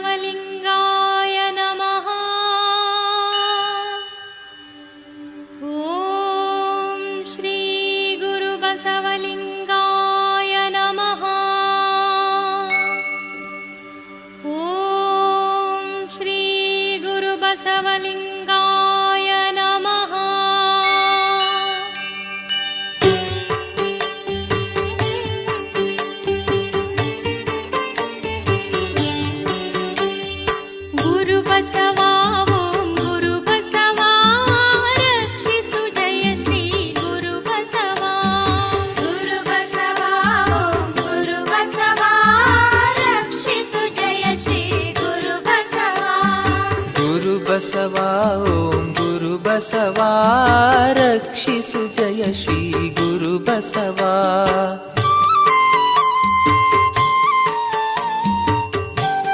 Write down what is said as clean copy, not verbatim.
ಬಸವಲಿಂಗಾಯ ನಮಃ. ಓಂ ಶ್ರೀ ಗುರು ಬಸವಲಿಂಗಾಯ ನಮಃ. ಓಂ ಶ್ರೀ ಗುರು ಬಸವಲಿಂಗಾಯ ನಮಃ. ಗುರು ಬಸವ ಓಂ ಗುರು ಬಸವ ರಕ್ಷಿಸು ಜಯ ಶ್ರೀ ಗುರು ಬಸವ. ಗುರು ಬಸವ ಓಂ ಗುರು ಬಸವ ರಕ್ಷಿಸು ಜಯ ಶ್ರೀ ಗುರು ಬಸವ. ಗುರು ಬಸವ ಓಂ ಗುರು ಬಸವ ರಕ್ಷಿಸು ಜಯ ಶ್ರೀ ಗುರು ಬಸವ.